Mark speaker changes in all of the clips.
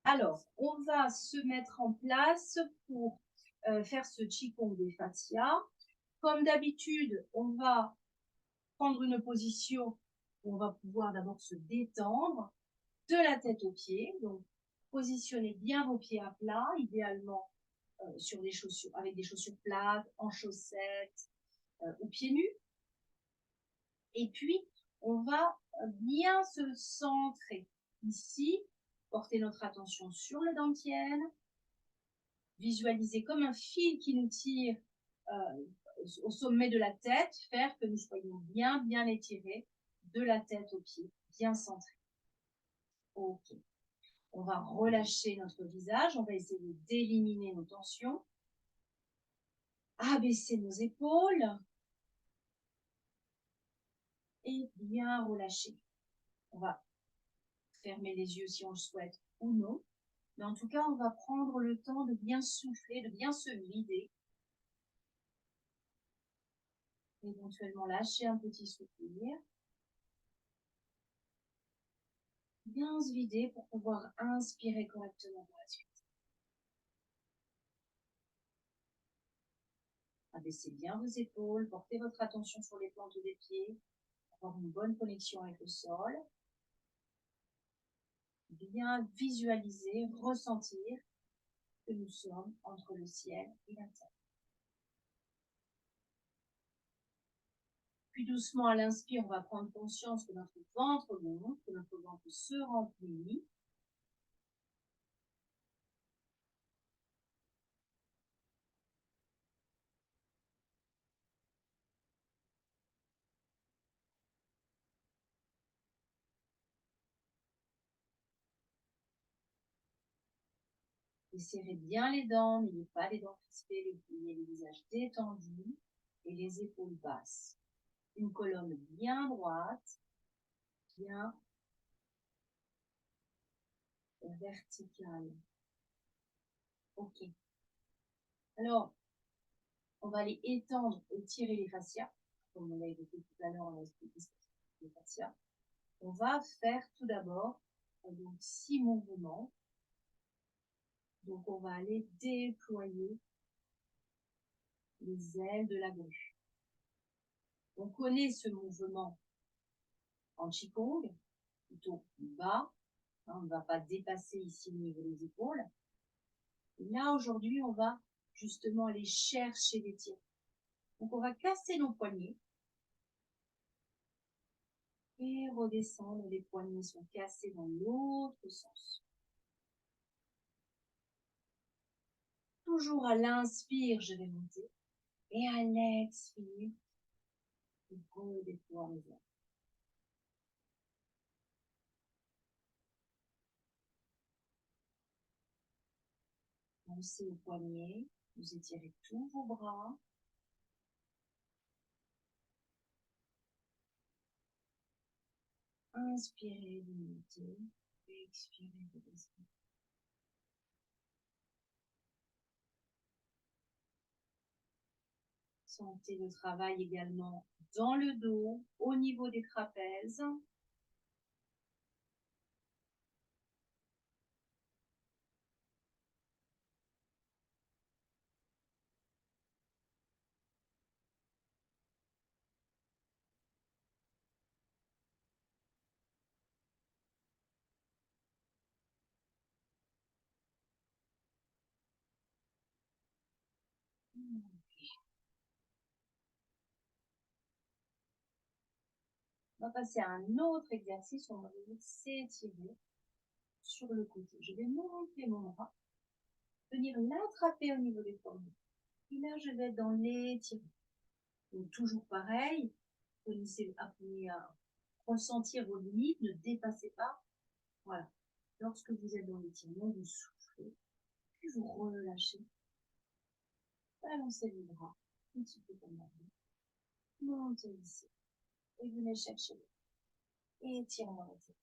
Speaker 1: Alors, on va se mettre en place pour faire ce Qigong des fascias. Comme d'habitude, on va prendre une position où on va pouvoir d'abord se détendre de la tête aux pieds. Donc, positionnez bien vos pieds à plat, idéalement sur des chaussures, avec des chaussures plates, en chaussettes ou pieds nus. Et puis, on va bien se centrer ici, porter notre attention sur le dantian, visualiser comme un fil qui nous tire au sommet de la tête, faire que nous soyons bien étirés de la tête aux pieds, bien centrés. Ok. On va relâcher notre visage, on va essayer d'éliminer nos tensions, abaisser nos épaules et bien relâcher. On va fermer les yeux si on le souhaite ou non, mais en tout cas, on va prendre le temps de bien souffler, de bien se vider. Éventuellement lâcher un petit soupir. Bien se vider pour pouvoir inspirer correctement par la suite. Abaissez bien vos épaules, portez votre attention sur les plantes des pieds, avoir une bonne connexion avec le sol. Bien visualiser, ressentir que nous sommes entre le ciel et la terre. Puis doucement à l'inspire, on va prendre conscience que notre ventre monte, que notre ventre se remplit. Et serrez bien les dents, n'ayez pas les dents crispées, le visage détendu et les épaules basses. Une colonne bien droite, bien verticale. Ok. Alors, on va aller étendre et tirer les fascias. Comme on l'a évoqué tout à l'heure, on a expliqué les fascias. On va faire tout d'abord 6 mouvements. Donc, on va aller déployer les ailes de la grue. On connaît ce mouvement en Qigong, plutôt bas. On ne va pas dépasser ici le niveau des épaules. Et là, aujourd'hui, on va justement aller chercher les tirs. Donc, on va casser nos poignets et redescendre. Les poignets sont cassés dans l'autre sens. Toujours à l'inspire, je vais monter. Et à l'expire, je redéploie mes ailes. Pensez aux poignets, vous étirez tous vos bras. Inspirez, vous montez. Expirez, vous descendez. Sentez le travail également dans le dos, au niveau des trapèzes. On va passer à un autre exercice. On va venir s'étirer sur le côté. Je vais monter mon bras, venir l'attraper au niveau des poignets. Et là, je vais être dans l'étirement. Donc, toujours pareil, apprenez à ressentir vos limites, ne dépassez pas. Voilà. Lorsque vous êtes dans l'étirement, vous soufflez, puis vous relâchez. Balancez les bras, un petit peu comme la vie. Montez ici. Et venez chercher l'autre. Et étirez dans la tête.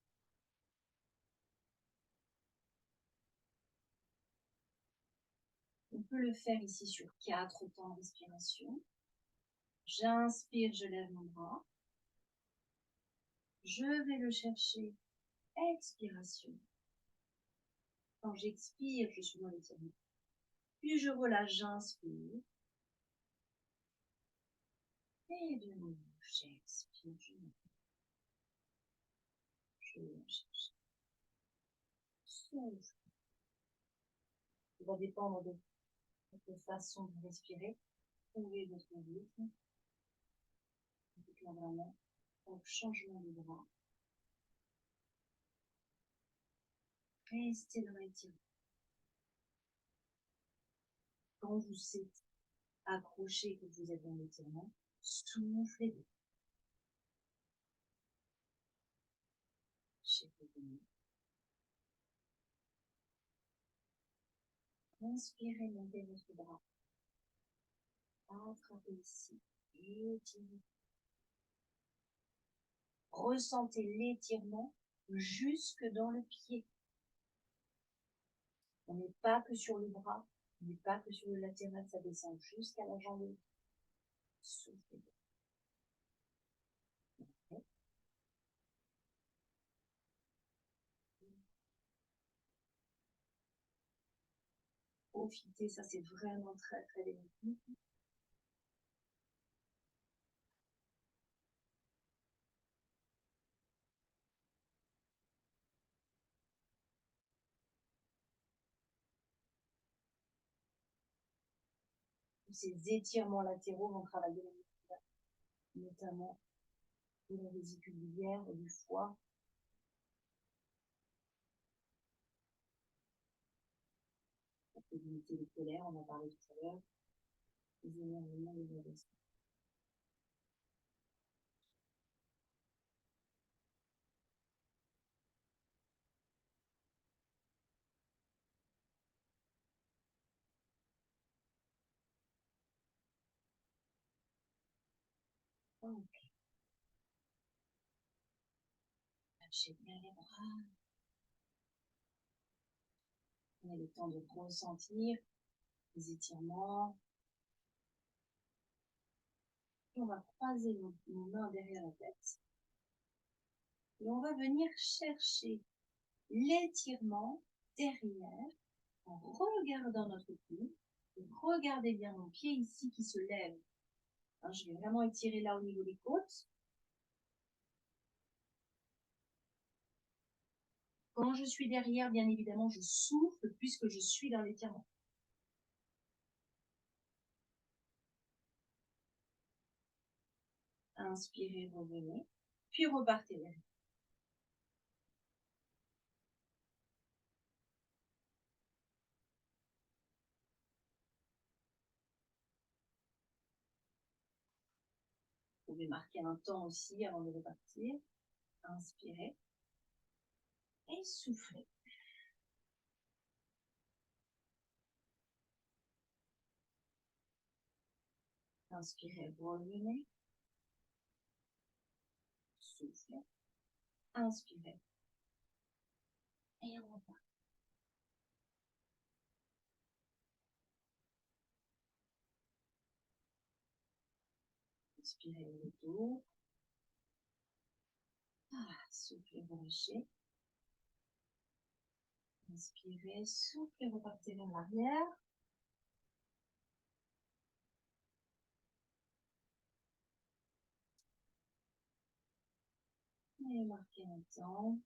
Speaker 1: On peut le faire ici sur 4 temps de respiration. J'inspire, je lève mon bras. Je vais le chercher. Expiration. Quand j'expire, je suis dans l'étirement. Puis je relâche, j'inspire. Et de nouveau, j'expire, je lâche. Souffle. Ça va dépendre de votre façon de respirer. Trouvez votre rythme. Donc là, vraiment, donc changement de bras. Restez dans l'étirement. Quand vous êtes accroché, que vous êtes dans l'étirement, soufflez. Inspirez, montez votre bras. Attrapez ici. Étirez. Ressentez l'étirement jusque dans le pied. On n'est pas que sur le bras, on n'est pas que sur le latéral, ça descend jusqu'à la jambe. Soufflez. Profitez, ça c'est vraiment très très bénéfique. Ces étirements latéraux vont travailler notamment de la vésicule biliaire et du foie. Ça peut limiter les colères, on en a parlé tout à l'heure. Les énervements, les agressions. Ok. Lâchez bien les bras. On a le temps de ressentir les étirements. Et on va croiser nos mains derrière la tête. Et on va venir chercher l'étirement derrière en regardant notre cou. Regardez bien mon pied ici qui se lève. Alors, je vais vraiment étirer là au niveau des côtes. Quand je suis derrière, bien évidemment, je souffle puisque je suis dans l'étirement. Inspirez, revenez, puis repartez derrière. Vous pouvez marquer un temps aussi avant de repartir. Inspirez et soufflez. Inspirez, revenez. Soufflez. Inspirez. Et on repart. Inspirez le retour. Soufflez, relâchez. Inspirez, soufflez, repartez vers l'arrière. Et marquez un temps.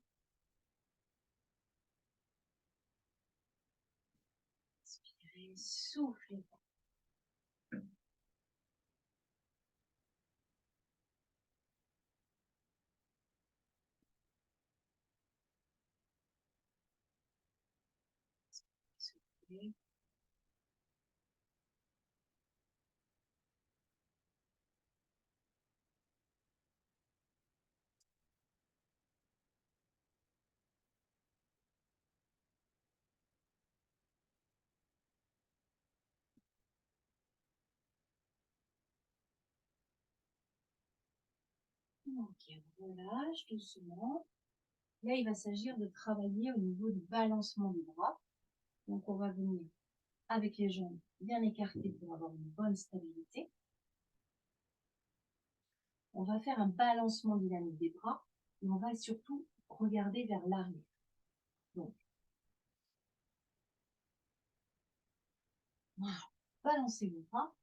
Speaker 1: Inspirez, soufflez. Soufflez. Ok, on relâche doucement. Là, il va s'agir de travailler au niveau du balancement des bras. Donc, on va venir avec les jambes bien écartées pour avoir une bonne stabilité. On va faire un balancement dynamique des bras et on va surtout regarder vers l'arrière. Donc, Voilà. Balancez vos bras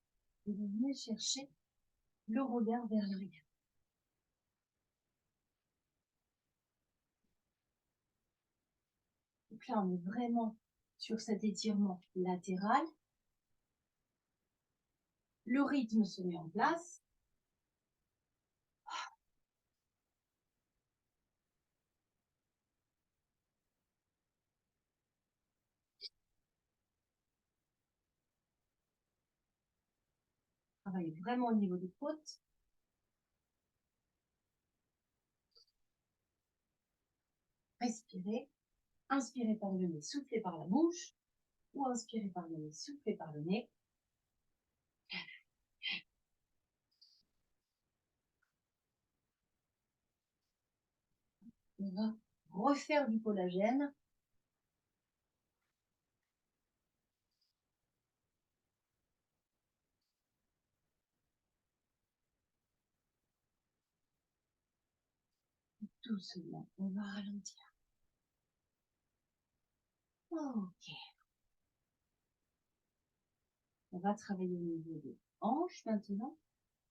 Speaker 1: et vous venez chercher le regard vers l'arrière. Donc là, on est vraiment sur cet étirement latéral. Le rythme se met en place. Travaillez vraiment au niveau des côtes. Respirez. Inspirez par le nez, soufflez par la bouche. Ou inspirez par le nez, soufflez par le nez. On va refaire du collagène. Doucement, on va ralentir. Ok. On va travailler au niveau des hanches maintenant,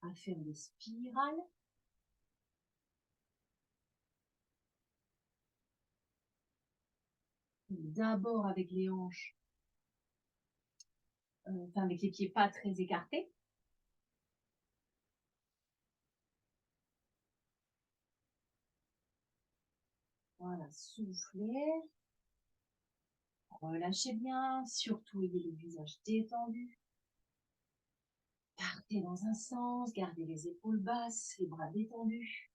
Speaker 1: à faire des spirales. D'abord avec les hanches, enfin avec les pieds pas très écartés. Voilà, soufflez. Relâchez bien, surtout ayez le visage détendu. Partez dans un sens, gardez les épaules basses, les bras détendus.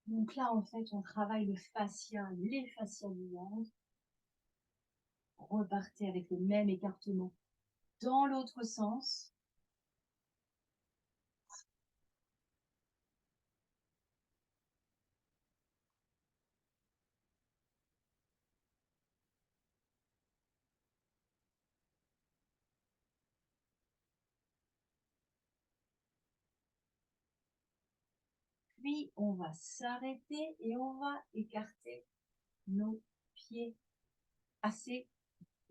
Speaker 1: Donc là, en fait, on travaille le fascia, les fascias du ventre. Repartez avec le même écartement dans l'autre sens. Puis, on va s'arrêter et on va écarter nos pieds assez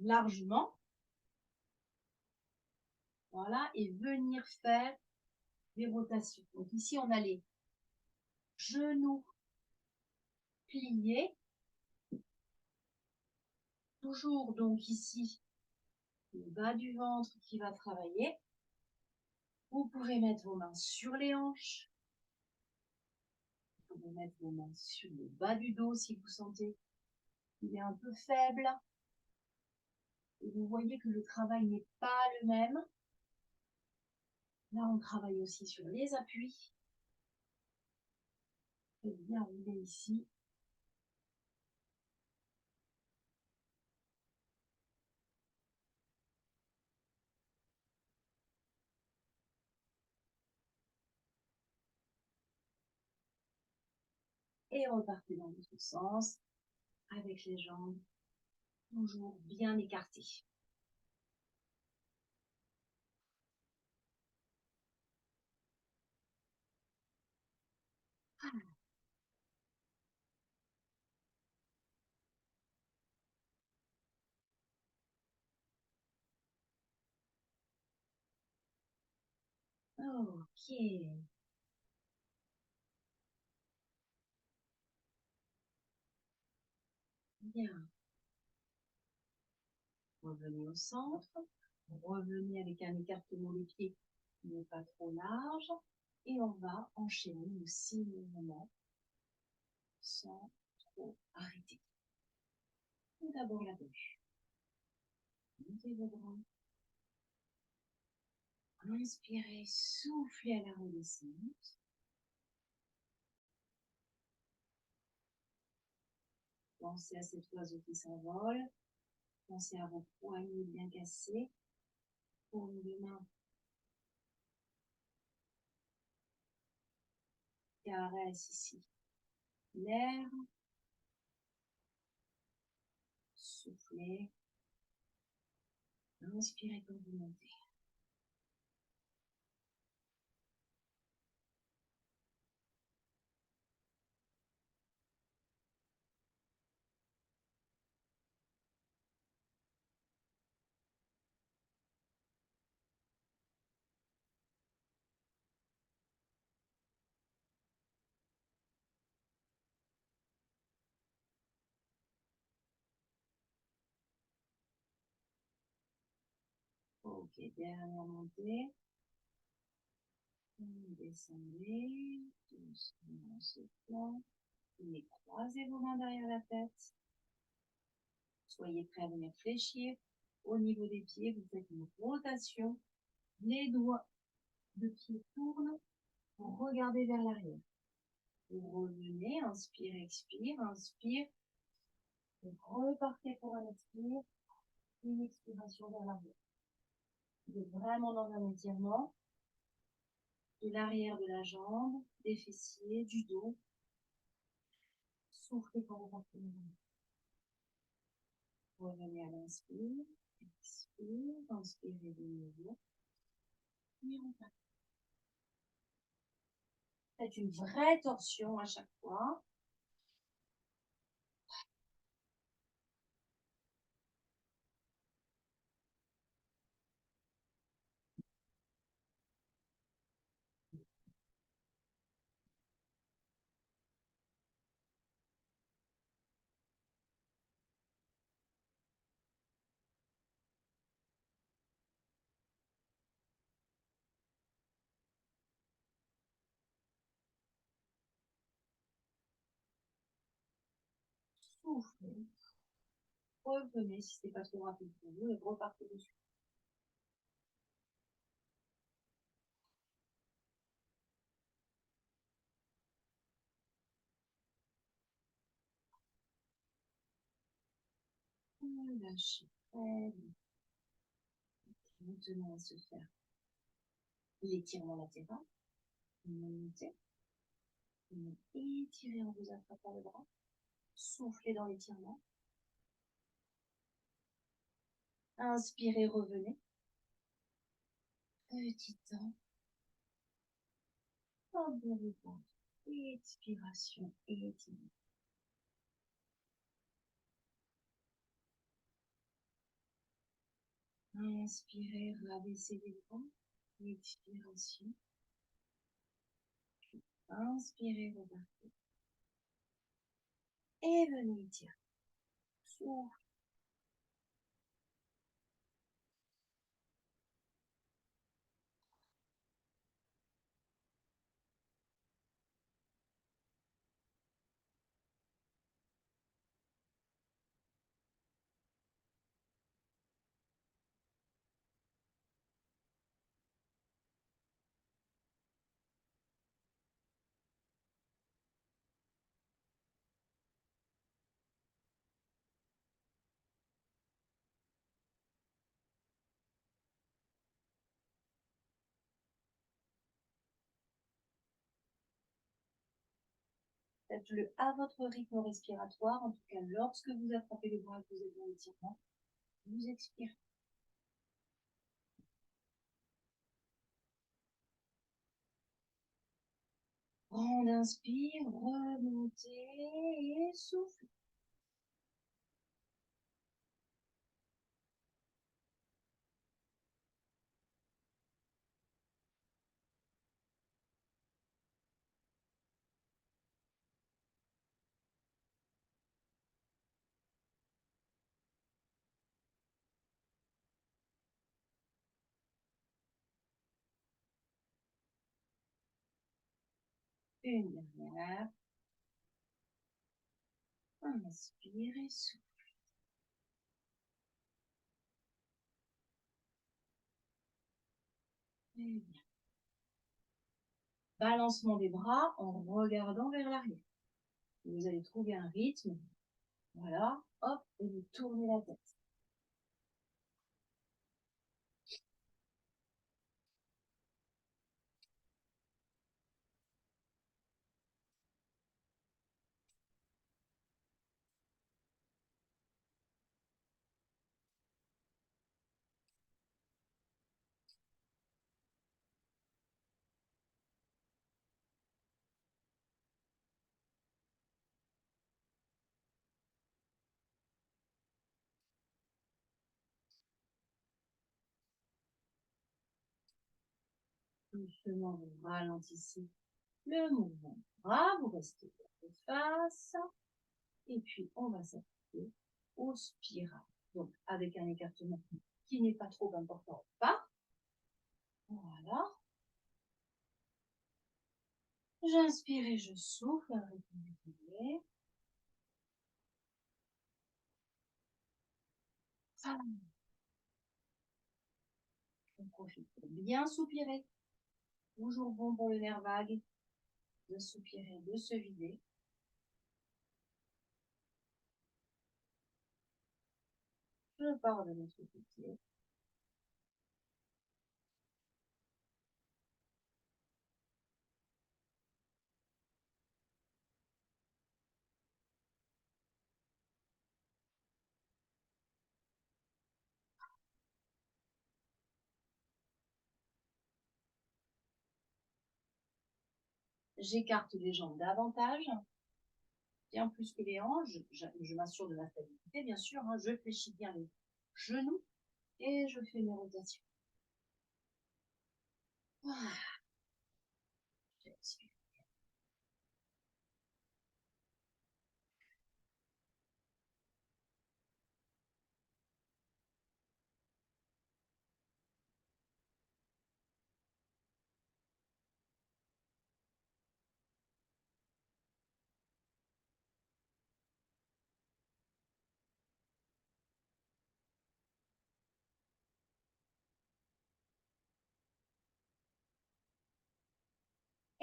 Speaker 1: largement. Voilà, et venir faire des rotations. Donc ici, on a les genoux pliés. Toujours donc ici, le bas du ventre qui va travailler. Vous pouvez mettre vos mains sur les hanches. Vous pouvez mettre vos mains sur le bas du dos si vous sentez qu'il est un peu faible. Et vous voyez que le travail n'est pas le même. Là, on travaille aussi sur les appuis. Faites bien rouler ici. Et repartez dans l'autre sens avec les jambes toujours bien écartées. Ok. Bien. Revenez au centre. Revenez avec un écartement des pieds qui n'est pas trop large. Et on va enchaîner nos 6 mouvements sans trop arrêter. Tout d'abord la gauche. Montez vos bras. Inspirez, soufflez à la redescente. Pensez à cet oiseau qui s'envole. Pensez à vos poignets bien cassés. Paume de main. Caresse ici l'air. Soufflez. Inspirez quand vous montez. Ok, dernière montée. Descendez, doucement, soufflant. Et croisez vos mains derrière la tête. Soyez prêts à venir fléchir. Au niveau des pieds, vous faites une rotation. Les doigts de pied tournent. Vous regardez vers l'arrière. Vous revenez, inspire, expire, inspire. Vous repartez pour un expire. Une expiration vers l'arrière. Vous êtes vraiment dans un étirement de l'arrière de la jambe, des fessiers, du dos. Soufflez quand vous partez. Revenez à l'inspire. Expire, inspirez de nouveau. Et on part. Faites une vraie torsion à chaque fois. Soufflez. Revenez si ce n'est pas trop rapide pour vous et repartez dessus. Lâchez. Très bien. Maintenant, on va se faire l'étirement latéral. Montez. Étirez en vous attrapant le bras. Soufflez dans l'étirement. Inspirez, revenez. Petit temps. Hop, vous revenez. Expiration, étirement. Inspirez, rabaissez les bras. Expiration. Inspirez, repartez. Et venez étirer. Souffle. Faites-le à votre rythme respiratoire. En tout cas, lorsque vous attrapez le bras et que vous êtes dans l'étirement, vous expirez. Grande inspire, remontez et souffle. Une dernière. Inspire et souffle. Très bien. Balancement des bras en regardant vers l'arrière. Vous allez trouver un rythme. Voilà, hop, et vous tournez la tête. Doucement, vous ralentissez le mouvement des bras, vous restez de face. Et puis, on va s'appliquer au spirale. Donc, avec un écartement qui n'est pas trop important, pas. Voilà. J'inspire et je souffle à un rythme régulier. Ah, on profite pour bien soupirer. Toujours bon pour le nerf vague de soupirer, de se vider. Je pars de l'autre côté. J'écarte les jambes davantage, bien plus que les hanches. Je m'assure de la stabilité, bien sûr. Hein. Je fléchis bien les genoux et je fais mes rotations. Ah, j'expire.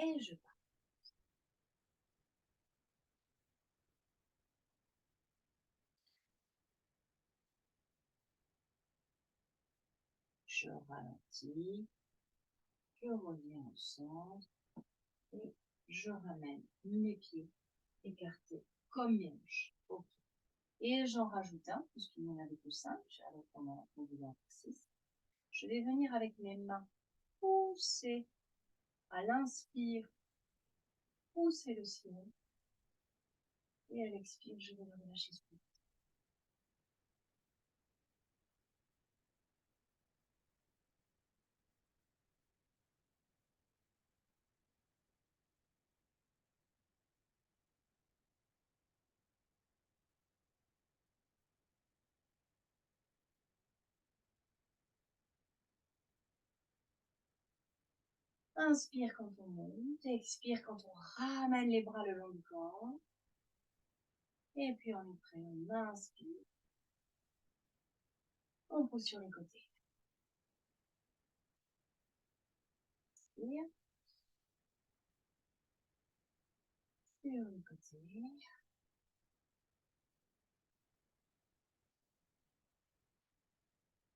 Speaker 1: Et je pars. Je ralentis. Je reviens au centre et je ramène mes pieds écartés comme mes hanches. Ok. Et j'en rajoute un, puisqu'il n'y en avait que 5, alors qu'on a voulu en faire 6. Je vais venir avec mes mains pousser à l'inspire, pousser le ciel. Et à l'expire, je vais le relâcher. Inspire quand on monte, expire quand on ramène les bras le long du corps. Et puis on est prêt, on inspire. On pousse sur les côtés. Inspire. Sur les côtés.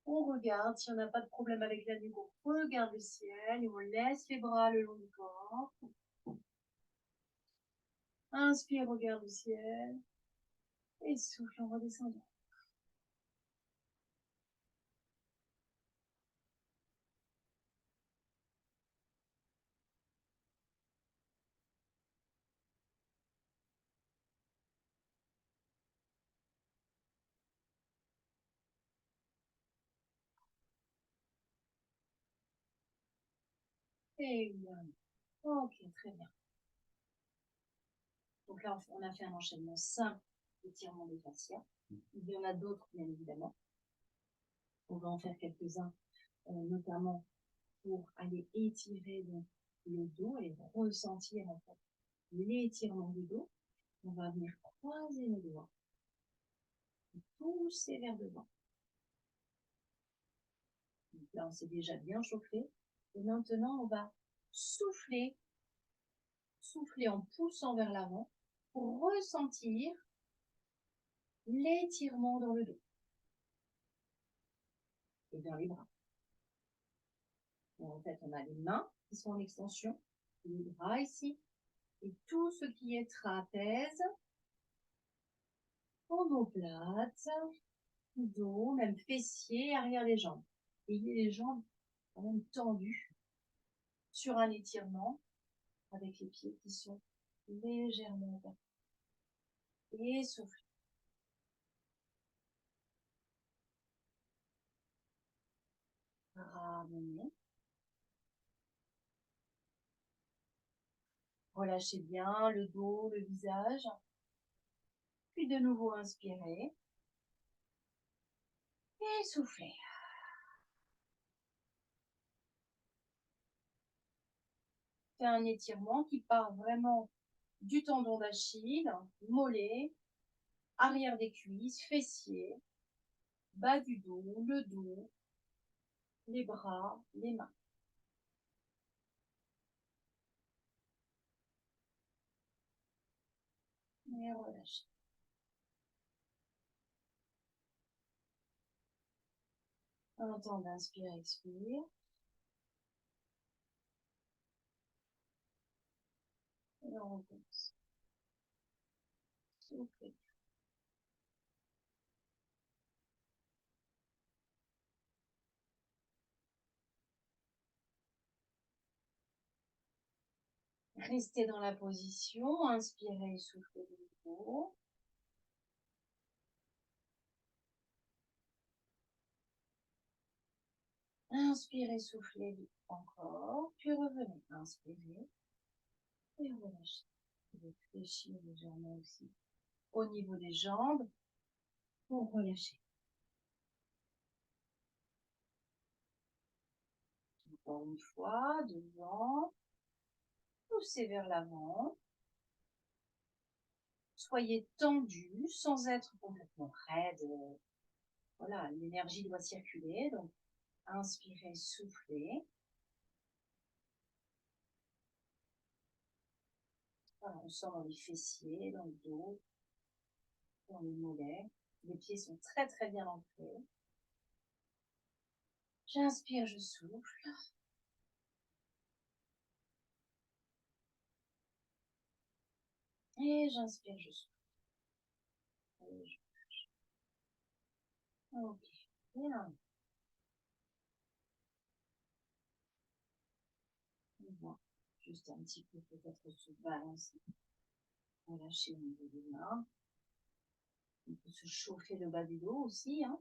Speaker 1: On regarde si on n'a pas de problème avec la nuque, on regarde le ciel et on laisse les bras le long du corps. Inspire, regarde le ciel et souffle en redescendant. Et bien. Ok, très bien. Donc là, on a fait un enchaînement simple d'étirement des fascias. Il y en a d'autres, bien évidemment. On va en faire quelques-uns, notamment pour aller étirer donc, le dos et ressentir en fait l'étirement du dos. On va venir croiser nos doigts, pousser vers devant. Donc là, on s'est déjà bien chauffé. Et maintenant, on va souffler, souffler en poussant vers l'avant pour ressentir l'étirement dans le dos et dans les bras. Donc, en fait, on a les mains qui sont en extension, les bras ici, et tout ce qui est trapèze, omoplate, dos, même fessiers, arrière des jambes. Ayez les jambes quand même tendues sur un étirement avec les pieds qui sont légèrement ouverts. Et soufflez. Ramenez. Relâchez bien le dos, le visage. Puis de nouveau inspirez. Et soufflez. fait un étirement qui part vraiment du tendon d'Achille, mollet, arrière des cuisses, fessiers, bas du dos, le dos, les bras, les mains. Et relâchez. Un temps d'inspire, expire. Et on recommence. Soufflez. Restez dans la position, inspirez, soufflez de nouveau. Inspirez, soufflez encore, puis revenez. Inspirez et relâchez. Réfléchissez légèrement aussi au niveau des jambes pour relâcher. Encore une fois, devant, poussez vers l'avant. Soyez tendu sans être complètement raide. Voilà, l'énergie doit circuler. Donc, inspirez, soufflez. Voilà, on sent dans les fessiers, dans le dos, dans les mollets. Les pieds sont très très bien ancrés. J'inspire, je souffle. Et j'inspire, je souffle. Et je... Ok, bien. On va juste un petit peu peut-être se balancer. Relâcher au niveau des mains. On peut se chauffer le bas du dos aussi. Hein.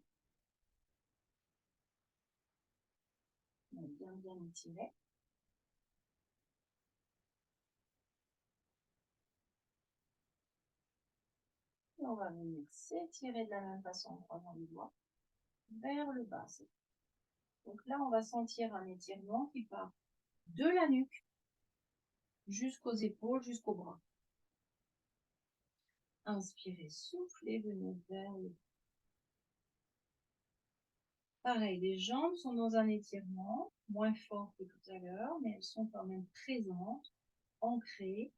Speaker 1: On va bien bien étirer. Et on va venir s'étirer de la même façon en croisant les doigts vers le bas. Donc là, on va sentir un étirement qui part de la nuque jusqu'aux épaules, jusqu'au bras. Inspirez, soufflez, venez vers le bas. Pareil, les jambes sont dans un étirement, moins fort que tout à l'heure, mais elles sont quand même présentes, ancrées.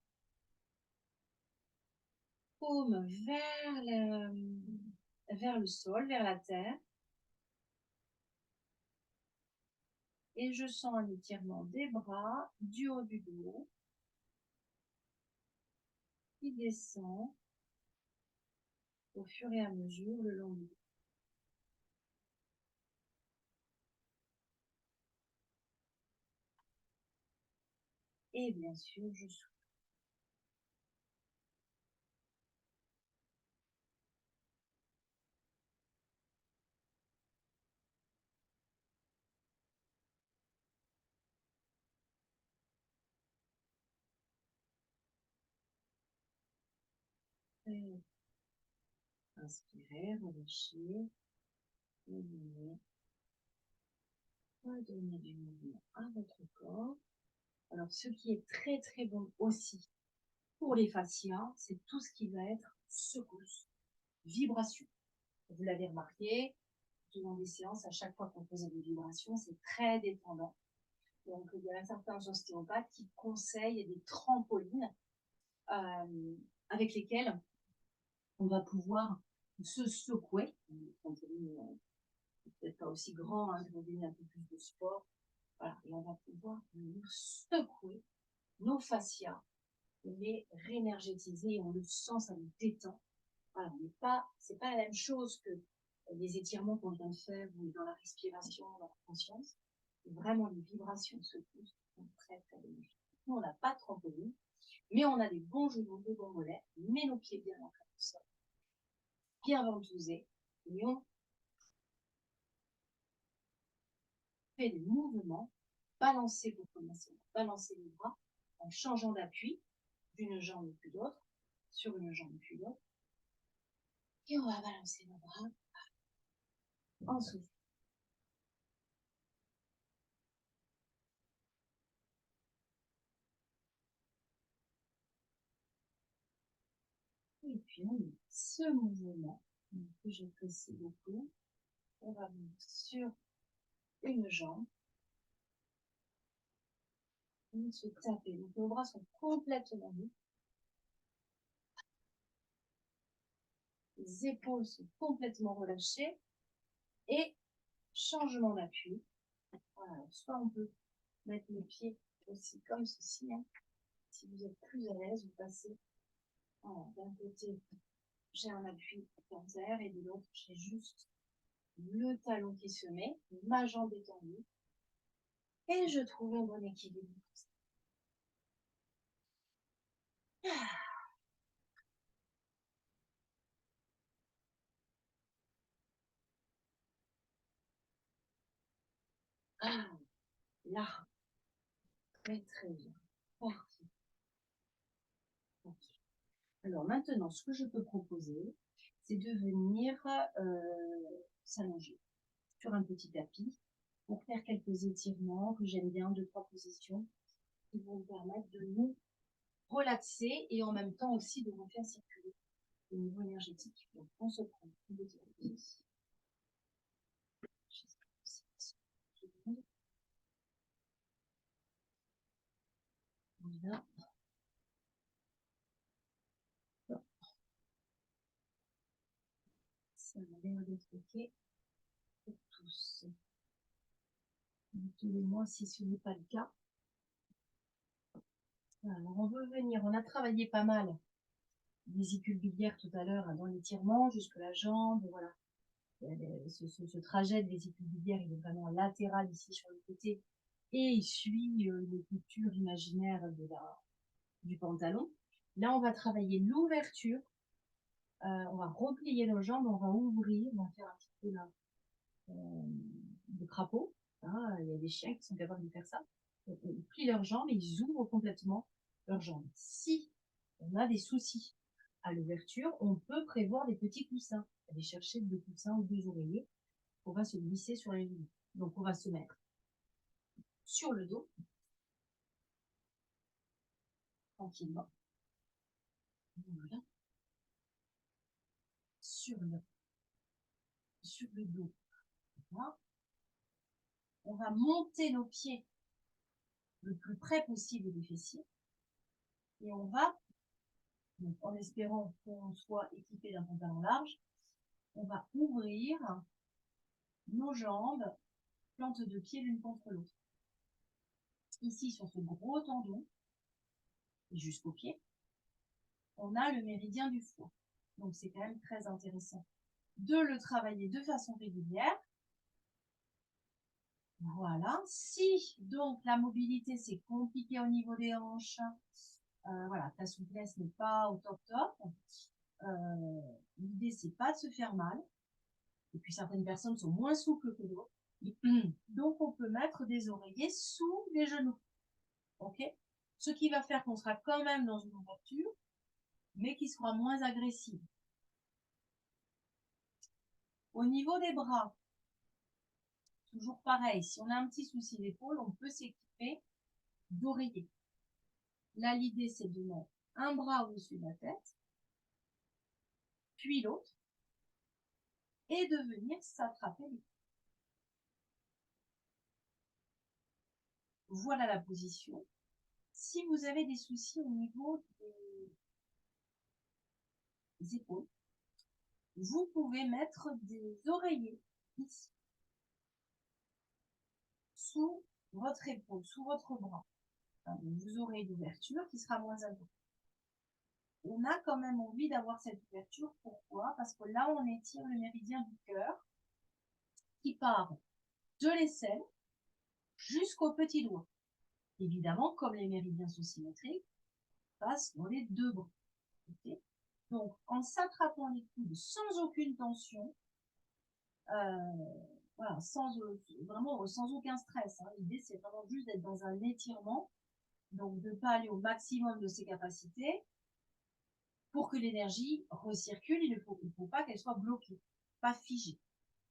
Speaker 1: Paume vers le sol, vers la terre. Et je sens un étirement des bras, du haut du dos, qui descend au fur et à mesure le long du dos. Et bien sûr, je souffle. Et inspirez, relâchez, revenez, redonnez du mouvement à votre corps. Alors, ce qui est très très bon aussi pour les fascias, c'est tout ce qui va être secousse, vibration. Vous l'avez remarqué, tout au long des séances, à chaque fois qu'on faisait des vibrations, c'est très détendant. Donc, il y a certains ostéopathes qui conseillent des trampolines avec lesquelles on va pouvoir se secouer. Peut-être pas aussi grand, hein, je vais un peu plus de sport. Voilà, et on va pouvoir nous secouer nos fascias, les réénergétiser, et on le sent, ça nous détend. Voilà, c'est pas la même chose que les étirements qu'on vient de faire ou dans la respiration, dans la conscience. Vraiment, les vibrations se poussent, sont très très bénéfiques. Nous, on n'a pas de trampoline, mais on a des bons genoux, des bons mollets, mais nos pieds bien ancrés au sol, bien ventousés, et on fait des mouvements, balancer pour commencer, balancer les bras en changeant d'appui d'une jambe puis l'autre, sur une jambe puis l'autre, et on va balancer nos bras en souffle. puis on met ce mouvement que j'apprécie beaucoup. On va venir sur une jambe. On se taper. Donc nos bras sont complètement nus. Les épaules sont complètement relâchées. Et changement d'appui. Voilà, soit on peut mettre le pied aussi comme ceci. Hein. Si vous êtes plus à l'aise, vous passez. Voilà, d'un côté, j'ai un appui par terre et de l'autre, j'ai juste le talon qui se met, ma jambe étendue. Et je trouve un bon équilibre. Ah, là, très très bien. Parfait. Okay. Alors maintenant, ce que je peux proposer, c'est de venir s'allonger sur un petit tapis pour faire quelques étirements que j'aime bien, 2-3 positions qui vont nous permettre de nous relaxer et en même temps aussi de vous faire circuler au niveau énergétique. Donc on se prend une petite pause. Voilà. Ça a l'air d'être ok pour tous. Dites-moi si ce n'est pas le cas. Alors on veut venir, on a travaillé pas mal vésicule biliaire tout à l'heure dans l'étirement, jusque la jambe, voilà. Ce trajet de vésicule biliaire, il est vraiment latéral ici sur le côté et il suit les coutures imaginaires du pantalon. Là, on va travailler l'ouverture. On va replier nos jambes, on va ouvrir, on va faire un petit peu là, de crapaud. Hein, il y a des chiens qui sont capables de faire ça. Donc, ils plient leurs jambes et ils ouvrent complètement leurs jambes. Si on a des soucis à l'ouverture, on peut prévoir des petits coussins. Aller chercher 2 coussins ou 2 oreillers. On va se glisser sur les genoux. Donc, on va se mettre sur le dos, tranquillement. Voilà. Sur le dos. Voilà. On va monter nos pieds le plus près possible des fessiers. Et on va, donc en espérant qu'on soit équipé d'un pantalon large, on va ouvrir nos jambes, plantes de pied l'une contre l'autre. Ici, sur ce gros tendon, jusqu'au pied, on a le méridien du foie. Donc c'est quand même très intéressant de le travailler de façon régulière. Voilà. Si donc la mobilité c'est compliqué au niveau des hanches, voilà, ta souplesse n'est pas au top top. L'idée c'est pas de se faire mal. Et puis certaines personnes sont moins souples que d'autres. Donc on peut mettre des oreillers sous les genoux. Ok? Ce qui va faire qu'on sera quand même dans une ouverture, mais qui sera moins agressive. Au niveau des bras, toujours pareil, si on a un petit souci d'épaule, on peut s'équiper d'oreillers. Là, l'idée, c'est de mettre un bras au-dessus de la tête, puis l'autre, et de venir s'attraper les coudes. Voilà la position. Si vous avez des soucis au niveau des épaules, vous pouvez mettre des oreillers ici, sous votre épaule, sous votre bras. Donc, vous aurez une ouverture qui sera moins importante. On a quand même envie d'avoir cette ouverture. Pourquoi? Parce que là, on étire le méridien du cœur qui part de l'aisselle jusqu'au petit doigt. Évidemment, comme les méridiens sont symétriques, passe dans les 2 bras. Okay. Donc, en s'attrapant les coudes sans aucune tension, voilà, vraiment sans aucun stress. Hein. L'idée, c'est vraiment juste d'être dans un étirement, donc de ne pas aller au maximum de ses capacités. Pour que l'énergie recircule, il ne faut pas qu'elle soit bloquée, pas figée.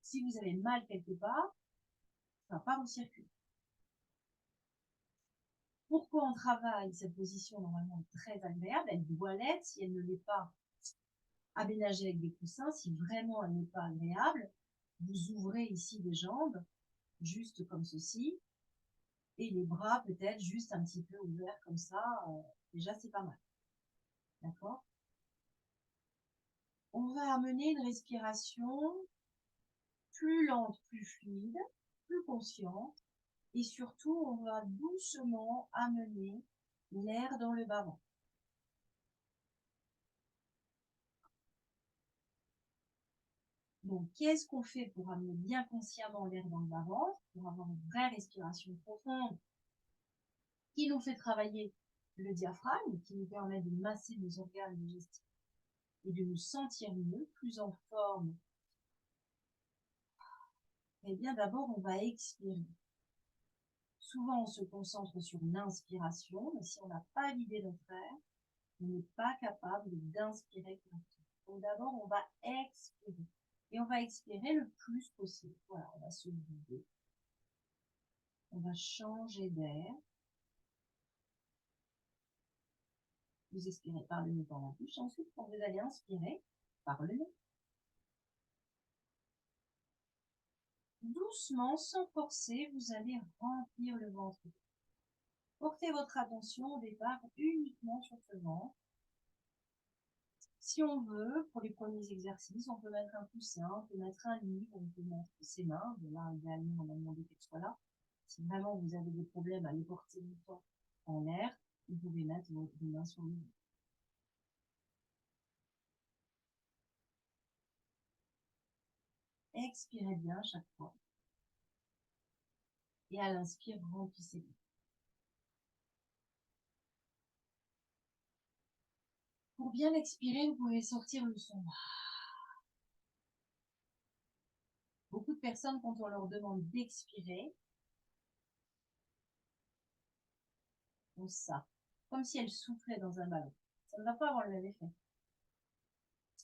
Speaker 1: Si vous avez mal quelque part, ça ne va pas recirculer. Pourquoi on travaille cette position normalement très agréable? Elle doit l'être. Si elle ne l'est pas, aménagée avec des coussins. Si vraiment elle n'est pas agréable, vous ouvrez ici les jambes, juste comme ceci, et les bras peut-être juste un petit peu ouverts comme ça. Déjà, c'est pas mal. D'accord? On va amener une respiration plus lente, plus fluide, plus consciente, et surtout, on va doucement amener l'air dans le bas-ventre. Donc, qu'est-ce qu'on fait pour amener bien consciemment l'air dans le bas-ventre, pour avoir une vraie respiration profonde qui nous fait travailler le diaphragme, qui nous permet de masser nos organes digestifs et de nous sentir mieux, plus en forme? Eh bien, d'abord, on va expirer. Souvent, on se concentre sur l'inspiration, mais si on n'a pas vidé notre air, on n'est pas capable d'inspirer correctement. Donc, d'abord, on va expirer. Et on va expirer le plus possible. Voilà, on va se vider. On va changer d'air. Vous expirez par le nez dans la bouche. Ensuite, quand vous allez inspirer par le nez, doucement, sans forcer, vous allez remplir le ventre. Portez votre attention au départ uniquement sur ce ventre. Si on veut, pour les premiers exercices, on peut mettre un coussin, on peut mettre un livre, on peut mettre ses mains. De là, idéalement, on a demandé qu'elle soit là. Si vraiment vous avez des problèmes à les porter longtemps en l'air, vous pouvez mettre vos mains sur le ventre. Expirez bien chaque fois. Et à l'inspire, remplissez bien. Pour bien expirer, vous pouvez sortir le son. Beaucoup de personnes, quand on leur demande d'expirer, font ça, comme si elles soufflaient dans un ballon. Ça ne va pas avoir le même effet.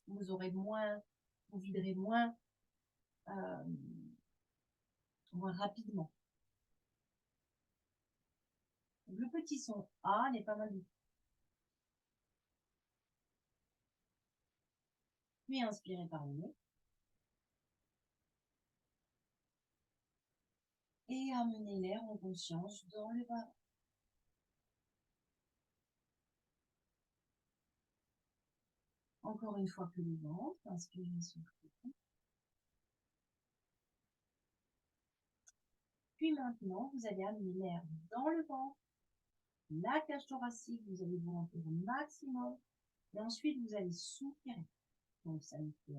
Speaker 1: Vous aurez moins, vous viderez moins rapidement. Donc, le petit son A n'est pas mal du tout. Puis inspirez par le nez. Et amenez l'air en conscience dans le bas. Encore une fois que le ventre, inspirez, soufflez. Puis maintenant, vous allez amener l'air dans le ventre, la cage thoracique, vous allez vous remplir au maximum. Et ensuite, vous allez soupirer. Donc, ça nous fait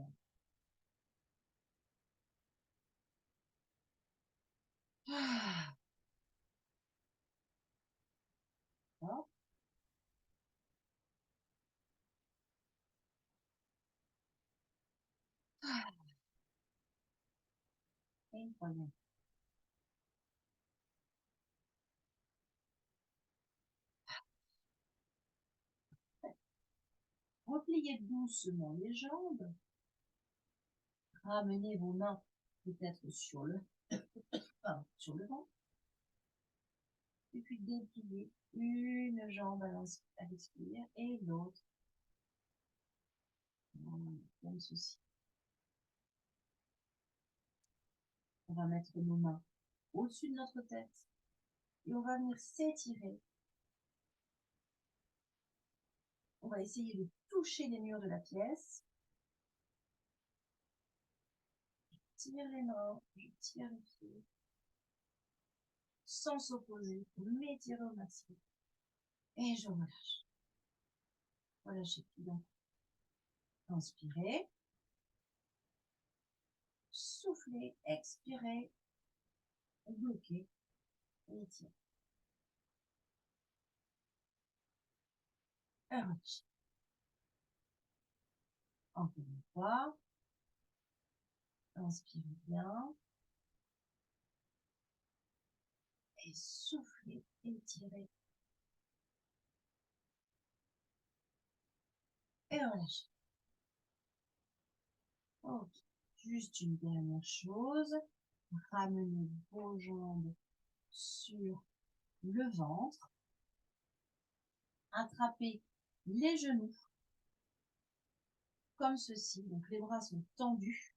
Speaker 1: ah. Hop. Ah. Et une troisième. Repliez doucement les jambes. Ramenez vos mains peut-être sur le ventre. Et puis dépliez une jambe à l'expire et l'autre. Comme ceci. On va mettre nos mains au-dessus de notre tête et on va venir s'étirer. On va essayer de toucher les murs de la pièce. Je tire les mains, je tire les pieds. Sans s'opposer, m'étirer au maximum. Et je relâche. Relâchez tout d'un coup. Inspirez. Soufflez, expirez. Bloquez. Et étirez. Et relâchez. Encore une fois. Inspirez bien. Et soufflez, étirez. Et relâchez. Ok. Juste une dernière chose. Ramenez vos jambes sur le ventre. Attrapez les genoux comme ceci. Donc les bras sont tendus.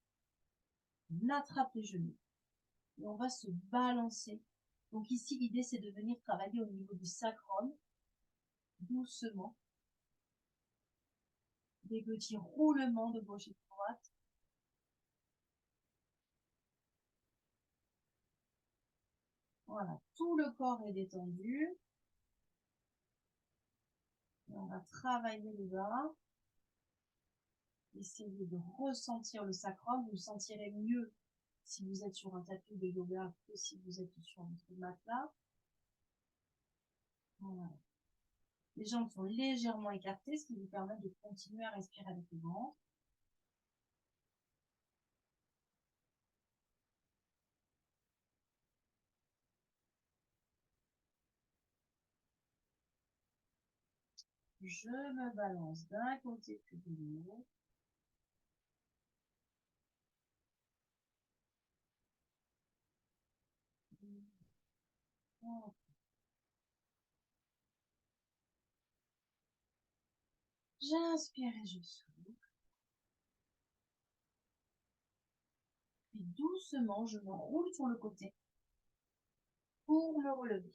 Speaker 1: On attrape les genoux. Et on va se balancer. Donc ici, l'idée, c'est de venir travailler au niveau du sacrum, doucement. Des petits roulements de gauche et de droite. Voilà, tout le corps est détendu. Et on va travailler le bas. Essayez de ressentir le sacrum. Vous le sentirez mieux si vous êtes sur un tapis de yoga que si vous êtes sur votre matelas. Voilà. Les jambes sont légèrement écartées, ce qui vous permet de continuer à respirer avec le ventre. Je me balance d'un côté puis de l'autre. J'inspire et je souffle. Puis doucement, je me roule sur le côté pour me relever.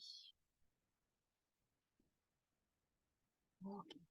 Speaker 1: Ok.